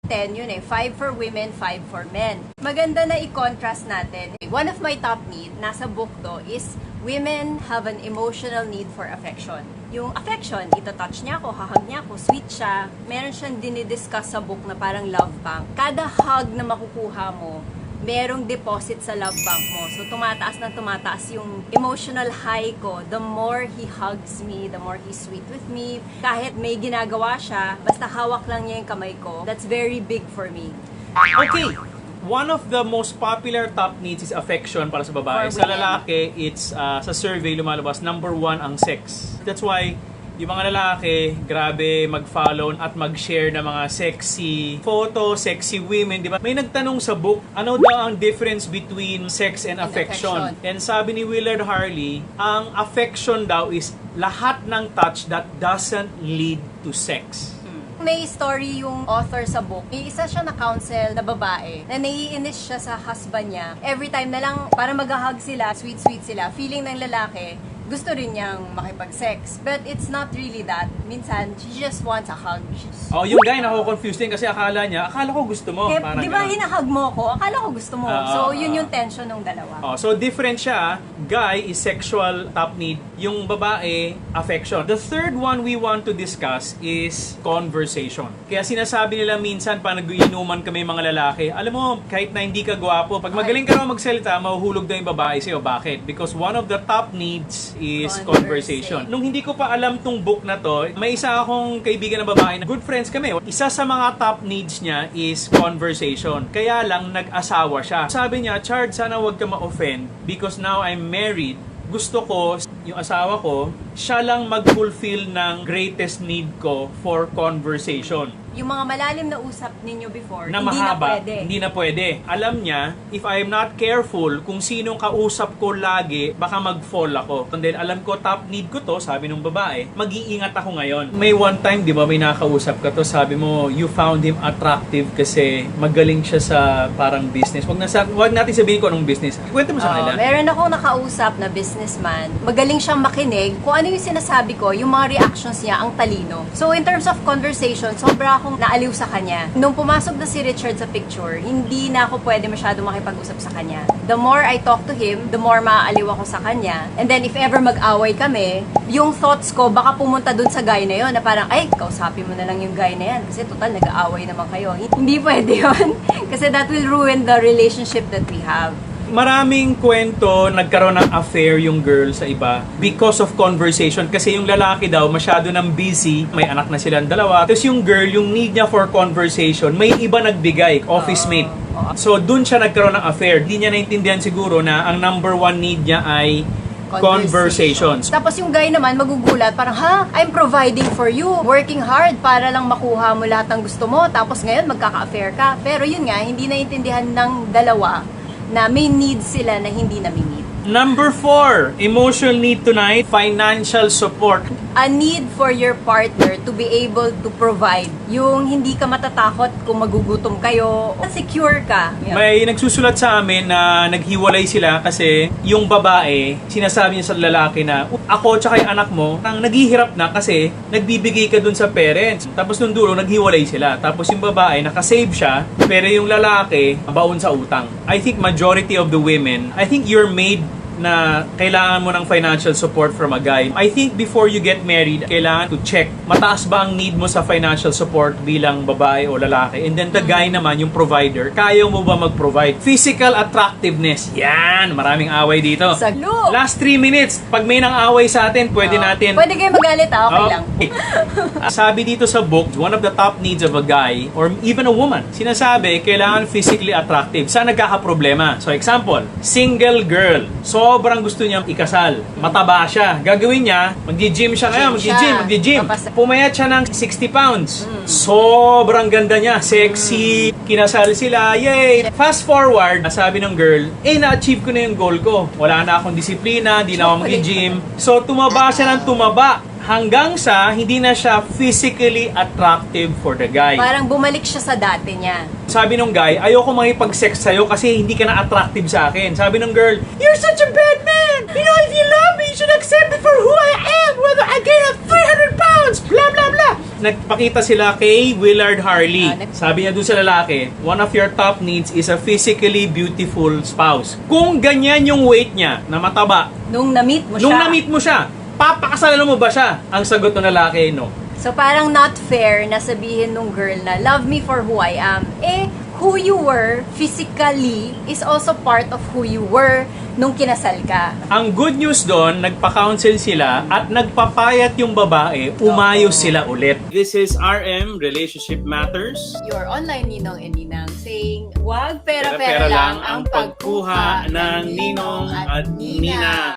10 yun eh. 5 for women, 5 for men. Maganda na i-contrast natin. One of my top need, nasa book to, is women have an emotional need for affection. Yung affection, ito-touch niya ako, hahag niya ako, sweet siya. Meron siyang dinidiscuss sa book na parang love bank. Kada hug na makukuha mo, merong deposit sa love bank mo. So, tumataas na tumataas yung emotional high ko. The more he hugs me, the more he's sweet with me. Kahit may ginagawa siya, basta hawak lang niya yung kamay ko, that's very big for me. Okay, one of the most popular top needs is affection para sa babae. For Sa women. lalaki, it's sa survey lumalabas, number 1 ang sex. That's why yung mga lalaki, grabe mag-follow at mag-share ng mga sexy photos, sexy women, di ba? May nagtanong sa book, ano daw ang difference between sex and affection? And sabi ni Willard Harley, ang affection daw is lahat ng touch that doesn't lead to sex. May story yung author sa book. May isa siya na counsel na babae na naiinis siya sa husband niya. Every time na lang, para mag-hug sila, sweet-sweet sila, feeling ng lalaki, gusto rin niyang makipag-sex. But it's not really that. Minsan, she just wants a hug. Oh, yung guy nako-confuse din kasi akala ko gusto mo. Eh, Parang di ba ganun. hinahug mo ko? Akala ko gusto mo. So, yun yung tension ng dalawa. Oh, so different siya. Guy is sexual top need. Yung babae, affection. The third one we want to discuss is conversation. Kaya sinasabi nila minsan pa nag-iinuman kami mga lalaki, alam mo, kahit na hindi ka gwapo, pag magaling ka naman magsalita, mahuhulog daw yung babae sa'yo. Bakit? Because one of the top needs is conversation. Nung hindi ko pa alam tong book na to, may isa akong kaibigan na babae na good friends kami. Isa sa mga top needs niya is conversation. Kaya lang nag-asawa siya. Sabi niya, Chard, sana wag ka ma-offend because now I'm married. Gusto ko, yung asawa ko, siya lang mag-fulfill ng greatest need ko for conversation. Yung mga malalim na usap ninyo before, Na hindi mahaba, na pwede. hindi na pwede. Alam niya, if I am not careful, kung sinong kausap ko lagi, baka mag-fall ako. And then, alam ko, top need ko to, sabi nung babae, mag-iingat ako ngayon. May one time, di ba, may nakausap ka to, sabi mo, you found him attractive kasi magaling siya sa parang business. Wag natin sabihin ko anong business. Kwento mo sa kanila. Meron akong nakausap na businessman. Magaling siyang makinig. Kung ano yung sinasabi ko, yung mga reactions niya, ang talino. So, in terms of conversation, sobra akong naaliw sa kanya. Nung pumasok na si Richard sa picture, hindi na ako pwede masyado makipag-usap sa kanya. The more I talk to him, the more maaaliw ako sa kanya. And then, if ever mag-away kami, yung thoughts ko, baka pumunta dun sa guy na yon na parang, ay, kausapin mo na lang yung guy na yan. Kasi total, nag-aaway naman kayo. Hindi pwede yun. Kasi that will ruin the relationship that we have. Maraming kwento nagkaroon ng affair yung girl sa iba because of conversation. Kasi yung lalaki daw masyado nang busy, may anak na silang dalawa. Tapos yung girl, yung need niya for conversation, may iba nagbigay, office mate. So dun siya nagkaroon ng affair. Hindi niya naintindihan siguro na ang number 1 need niya ay conversations. Tapos yung guy naman magugulat, parang, ha? I'm providing for you. Working hard para lang makuha mo lahat ng gusto mo. Tapos ngayon magkaka-affair ka. Pero yun nga, hindi naintindihan ng dalawa na may needs sila na hindi namin need. Number 4, emotional need tonight, financial support. A need for your partner to be able to provide. Yung hindi ka matatakot kung magugutom kayo, secure ka. May nagsusulat sa amin na naghiwalay sila kasi yung babae, sinasabi niya sa lalaki na, ako tsaka yung anak mo, ang naghihirap na kasi nagbibigay ka dun sa parents. Tapos nung dulo, naghiwalay sila. Tapos yung babae, nakasave siya, pero yung lalaki, baon sa utang. I think majority of the women, I think you're made na kailangan mo ng financial support from a guy. I think before you get married, kailangan to check mataas ba ang need mo sa financial support bilang babae o lalaki. And then the guy naman, yung provider, kaya mo ba mag-provide? Physical attractiveness. Yan! Maraming away dito. Saglo! Last 3 minutes. Pag may nang away sa atin, pwede natin. Pwede kayo magalit, okay lang. Sabi dito sa book, one of the top needs of a guy or even a woman, sinasabi, kailangan physically attractive. Saan nagkakaproblema? So example, single girl. Sobrang gusto niya ikasal. Mataba siya. Gagawin niya, magdi-gym siya ngayon, magdi-gym. Pumayat siya ng 60 pounds. Sobrang ganda niya. Sexy. Kinasal sila. Yay! Fast forward, sabi ng girl, na-achieve ko na yung goal ko. Wala na akong disiplina, hindi na ako mag-gym. So, tumaba siya ng tumaba. Hanggang sa hindi na siya physically attractive for the guy. Parang bumalik siya sa dati niya. Sabi nung guy, ayoko makipag-sex sa'yo kasi hindi ka na attractive sa akin. Sabi nung girl, you're such a bad man! You know, if you love me, you should accept me for who I am, whether I gain 300 pounds! Blah, blah, blah! nagpakita sila kay Willard Harley. Ah, Sabi niya doon sa lalaki, one of your top needs is a physically beautiful spouse. Kung ganyan yung weight niya, na mataba, Nung na-meet mo siya. nung na-meet mo siya, papakasalan mo ba siya? Ang sagot ng lalaki, no. So parang not fair na sabihin nung girl na love me for who I am. Eh, who you were physically is also part of who you were nung kinasal ka. Ang good news doon, nagpa-counsel sila at nagpapayat yung babae, umayos sila ulit. This is RM, Relationship Matters. Your online ninong and ninang saying, wag Pera-pera lang ang pagkuha ng ninong at nina.